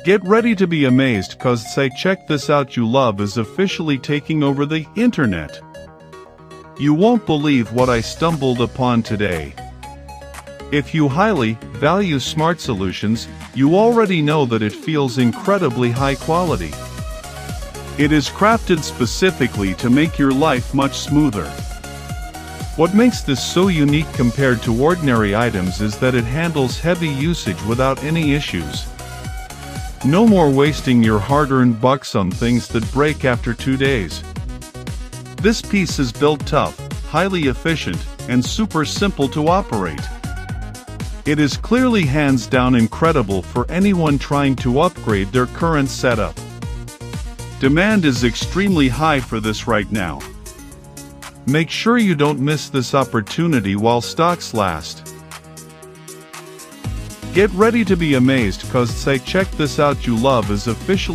Get ready to be amazed cause thsi check this out you love is officially taking over the internet. You won't believe what I stumbled upon today. If you highly value smart solutions, you already know that it feels incredibly high quality. It is crafted specifically to make your life much smoother. What makes this so unique compared to ordinary items is that it handles heavy usage without any issues. No more wasting your hard-earned bucks on things that break after 2 days. This piece is built tough, highly efficient, and super simple to operate. It is clearly hands down incredible for anyone trying to upgrade their current setup. Demand is extremely high for this right now. Make sure you don't miss this opportunity while stocks last. Get ready to be amazed cause thsi check this out you love is officially